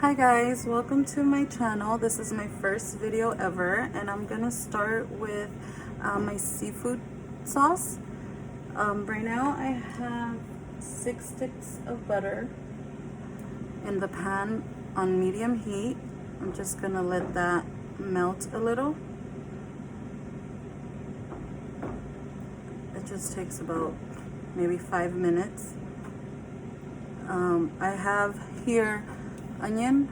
Hi guys, welcome to my channel. This is my first video ever and I'm gonna start with my seafood sauce. Right now I have 6 sticks of butter in the pan on medium heat. I'm just gonna let that melt a little. It just takes about maybe 5 minutes. I have here onion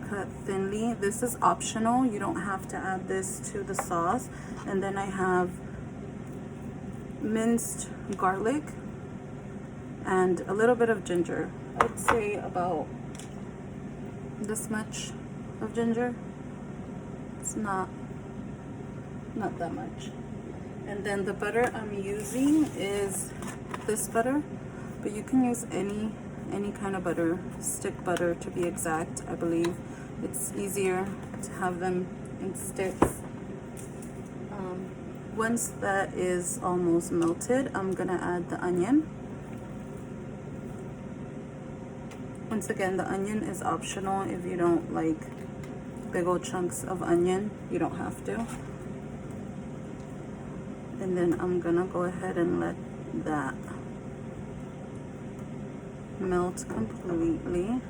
cut thinly. This is optional, you don't have to add this to the sauce. And then I have minced garlic and a little bit of ginger. I'd say about this much of ginger. It's not that much. And then the butter I'm using is this butter, but you can use any kind of butter, stick butter to be exact. I believe it's easier to have them in sticks. Once that is almost melted, I'm gonna add the onion. Once again, the onion is optional. If you don't like big old chunks of onion, you don't have to. And then I'm gonna go ahead and let that melt completely,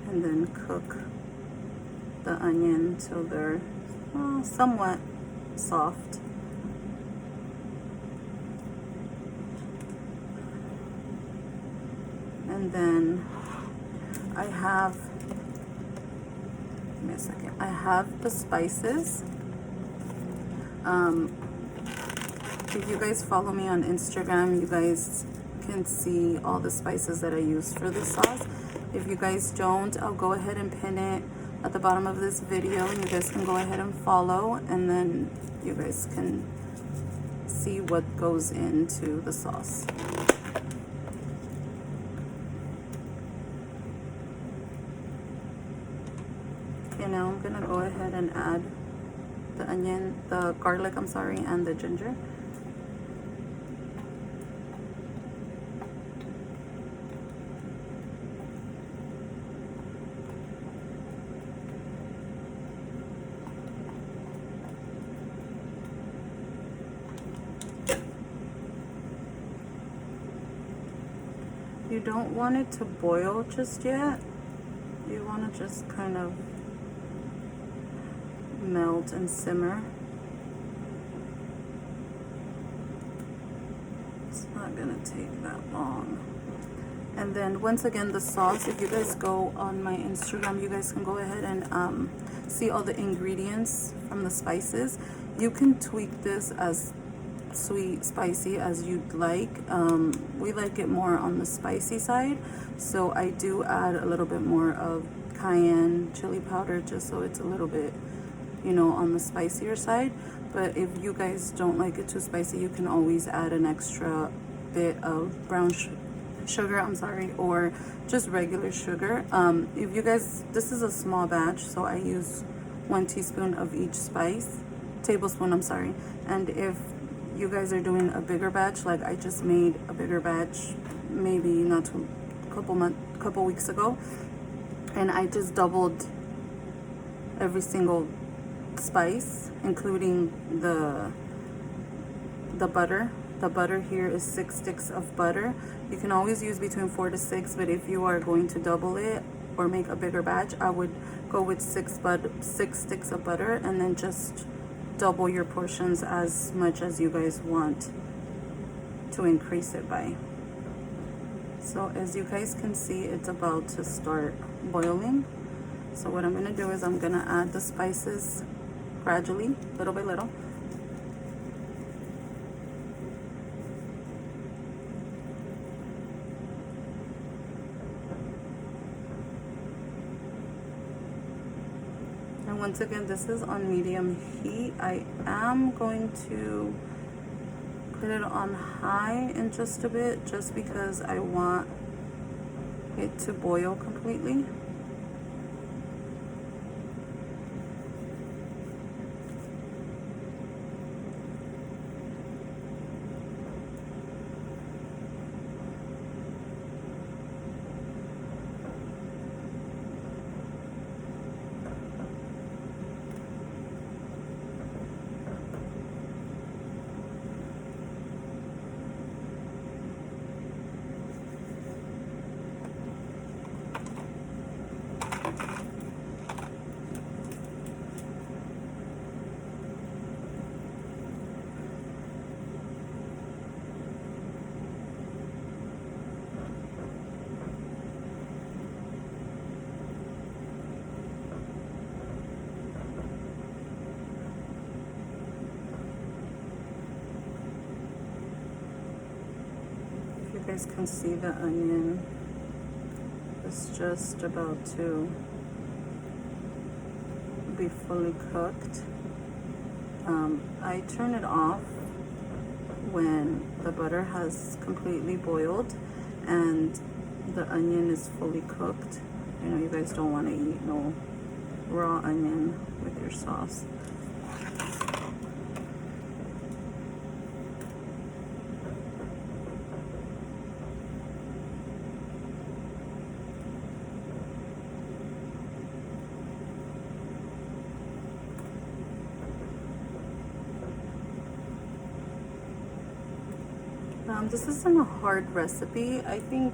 and then cook the onion till they're somewhat soft. And then I have, give me a second, I have the spices. If you guys follow me on Instagram, you guys can see all the spices that I use for this sauce. If you guys don't, I'll go ahead and pin it at the bottom of this video, and you guys can go ahead and follow, and then you guys can see what goes into the sauce. Okay, now I'm gonna go ahead and add the onion, the garlic, I'm sorry, and the ginger. You don't want it to boil just yet. You want to just kind of melt and simmer. It's not gonna take that long. And then once again, the sauce, if you guys go on my Instagram, you guys can go ahead and see all the ingredients from the spices. You can tweak this as sweet, spicy as you'd like. We like it more on the spicy side, so I do add a little bit more of cayenne chili powder, just so it's a little bit, you know, on the spicier side. But if you guys don't like it too spicy, you can always add an extra bit of brown sugar, I'm sorry, or just regular sugar. If you guys, this is a small batch, so I use 1 teaspoon of each tablespoon, I'm sorry. And if you guys are doing a bigger batch, like I just made a bigger batch maybe not too couple weeks ago, and I just doubled every single spice, including the butter. The butter here is 6 sticks of butter. You can always use between 4 to 6, but if you are going to double it or make a bigger batch, I would go with 6 sticks of butter, and then just double your portions as much as you guys want to increase it by. So as you guys can see, it's about to start boiling. So what I'm gonna do is I'm gonna add the spices gradually, little by little. And once again, this is on medium heat. I am going to put it on high in just a bit, just because I want it to boil completely. guys can see the onion is just about to be fully cooked. I turn it off when the butter has completely boiled and the onion is fully cooked. You know, you guys don't want to eat no raw onion with your sauce. This isn't a hard recipe. I think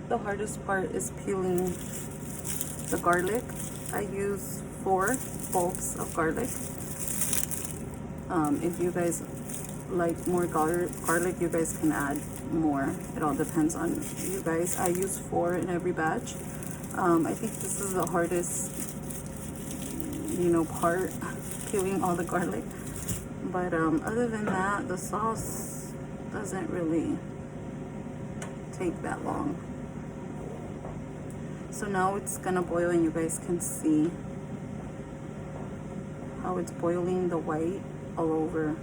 the hardest part is peeling the garlic. I use 4 bulbs of garlic. If you guys like more garlic, you guys can add more. It all depends on you guys. I use 4 in every batch. I think this is the hardest, you know, part, peeling all the garlic. But other than that, the sauce doesn't really take that long. So now it's gonna boil and you guys can see how it's boiling, the white all over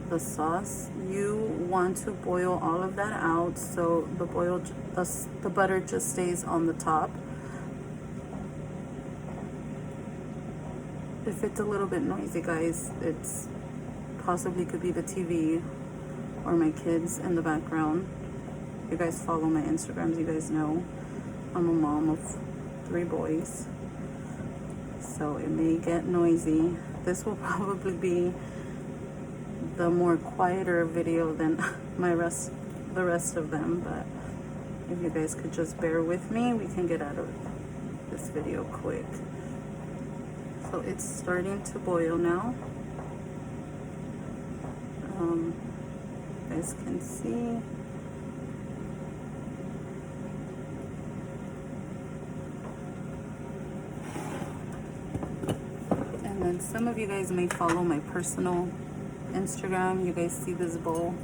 the sauce. You want to boil all of that out so the butter just stays on the top. If it's a little bit noisy, guys, it's possibly could be the TV or my kids in the background. You guys follow my Instagrams, you guys know I'm a mom of 3 boys, so it may get noisy. This will probably be the more quieter video than the rest of them, but if you guys could just bear with me, we can get out of this video quick. So it's starting to boil now. You guys can see. And then some of you guys may follow my personal Instagram. You guys see this bowl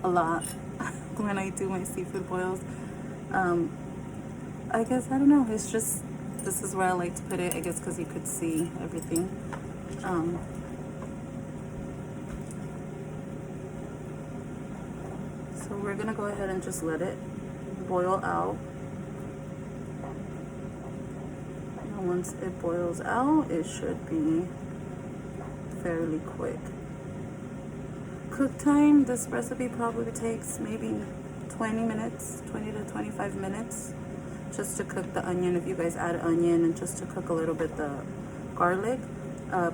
a lot when I do my seafood boils. I guess, I don't know, it's just, this is where I like to put it, I guess, because you could see everything. So we're gonna go ahead and just let it boil out. And once it boils out, it should be fairly quick. Cook time, this recipe probably takes maybe 20 minutes, 20 to 25 minutes just to cook the onion, if you guys add onion, and just to cook a little bit the garlic.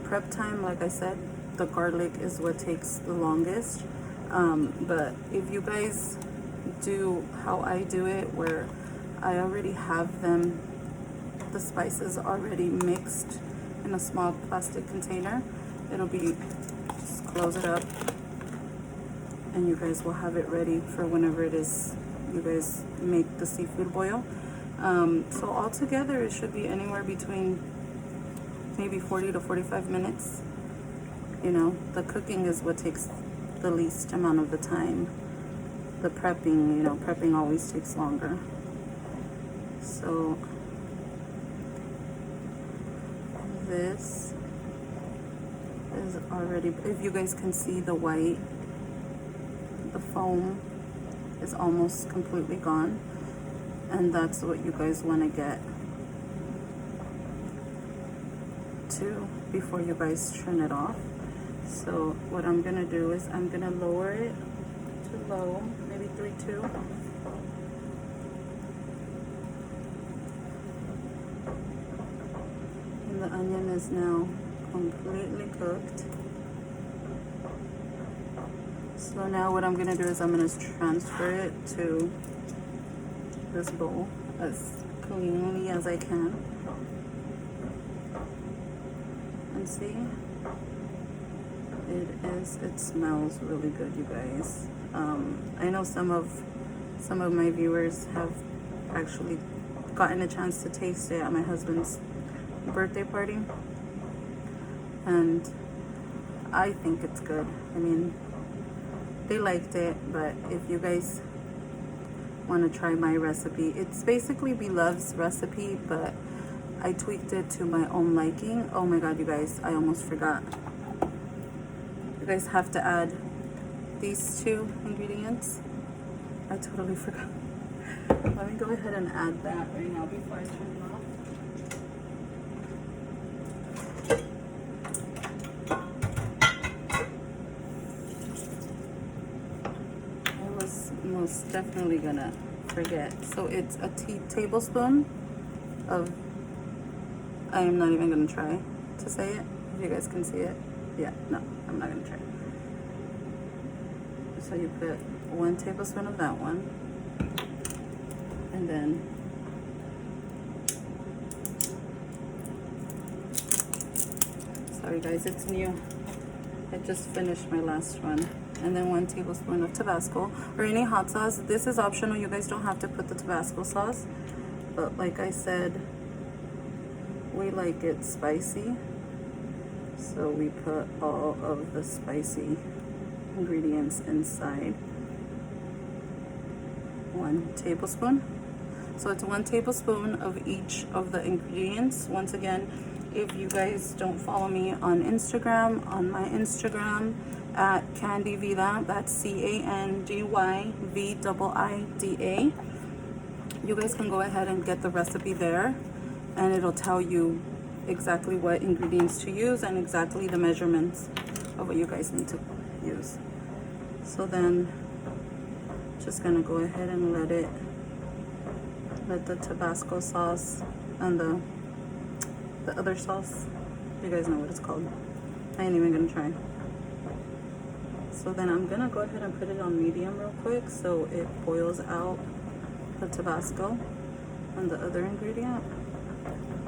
Prep time, like I said, the garlic is what takes the longest. But if you guys do how I do it, where I already have the spices already mixed in a small plastic container, it'll be, just close it up and you guys will have it ready for whenever it is you guys make the seafood boil. So altogether it should be anywhere between maybe 40 to 45 minutes. You know, the cooking is what takes the least amount of the time. The prepping, you know, prepping always takes longer. So this is already, if you guys can see the white, the foam is almost completely gone, and that's what you guys want to get to before you guys turn it off. So what I'm gonna do is I'm gonna lower it to low, maybe 3-2. And the onion is now completely cooked. So now what I'm gonna do is I'm gonna transfer it to this bowl as cleanly as I can. And see, it smells really good, you guys. I know some of my viewers have actually gotten a chance to taste it at my husband's birthday party, and I think it's good. I mean, they liked it, but if you guys want to try my recipe. It's basically Beloved's recipe, but I tweaked it to my own liking. Oh my god, you guys, I almost forgot. You guys have to add these 2 ingredients. I totally forgot. Let me go ahead and add that right now before I turn it off. Most definitely gonna forget. So it's a tablespoon of, I am not even gonna try to say it. If you guys can see it. Yeah, no, I'm not gonna try. So you put 1 tablespoon of that one, and then sorry guys, it's new. I just finished my last one. And then 1 tablespoon of Tabasco or any hot sauce. This is optional. You guys don't have to put the Tabasco sauce, but like I said, we like it spicy, so we put all of the spicy ingredients inside. 1 tablespoon. So it's 1 tablespoon of each of the ingredients. Once again, if you guys don't follow me on Instagram, on my Instagram at Candy Vida, that's CANDYVIIDA, you guys can go ahead and get the recipe there, and it'll tell you exactly what ingredients to use and exactly the measurements of what you guys need to use. So then just gonna go ahead and let the Tabasco sauce and the other sauce, you guys know what it's called, I ain't even gonna try. So then I'm gonna go ahead and put it on medium real quick so it boils out the Tabasco and the other ingredient,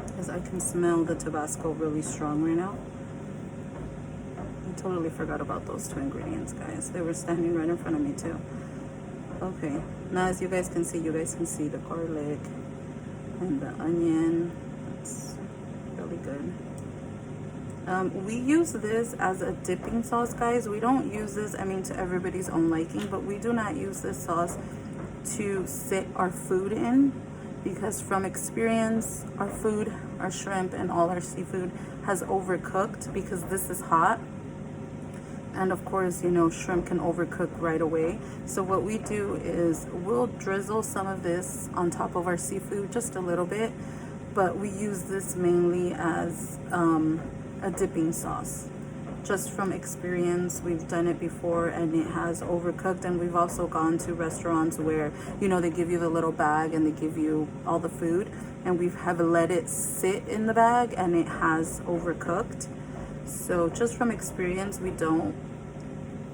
because I can smell the Tabasco really strong right now. I totally forgot about those 2 ingredients, guys. They were standing right in front of me too. Okay, now as you guys can see the garlic and the onion. It's really good. We use this as a dipping sauce, guys. We don't use this, I mean, to everybody's own liking, but we do not use this sauce to sit our food in, because from experience, our food, our shrimp and all our seafood has overcooked because this is hot. And of course, you know, shrimp can overcook right away. So what we do is we'll drizzle some of this on top of our seafood, just a little bit, but we use this mainly as a dipping sauce. Just from experience, we've done it before and it has overcooked. And we've also gone to restaurants where, you know, they give you the little bag and they give you all the food, and we have let it sit in the bag and it has overcooked. So just from experience, we don't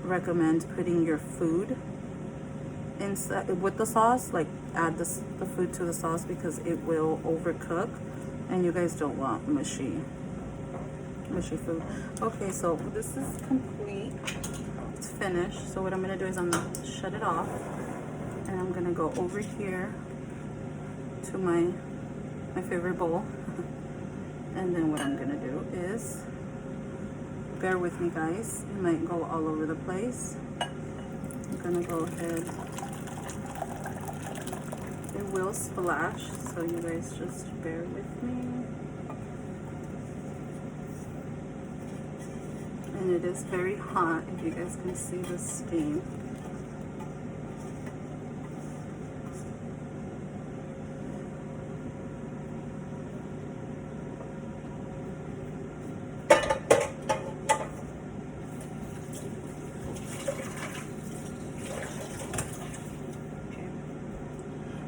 recommend putting your food inside with the sauce, like add the food to the sauce, because it will overcook and you guys don't want mushy food. Okay, so this is complete. It's finished. So what I'm gonna do is I'm gonna shut it off, and I'm gonna go over here to my favorite bowl. And then what I'm gonna do is, bear with me guys, it might go all over the place. I'm gonna go ahead, it will splash, so you guys just bear with me. And it is very hot, if you guys can see the steam.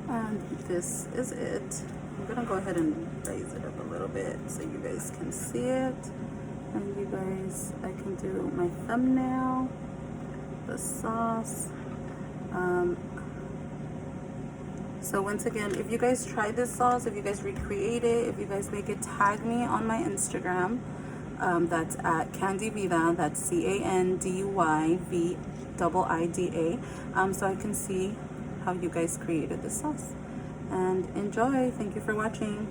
And this is it. I'm gonna go ahead and raise it up a little bit so you guys can see it. And you guys, I can do my thumbnail, the sauce. So once again, if you guys try this sauce, if you guys recreate it, if you guys make it, tag me on my Instagram. That's at Candy Vida, that's CANDYVIIDA. So I can see how you guys created this sauce. And enjoy. Thank you for watching.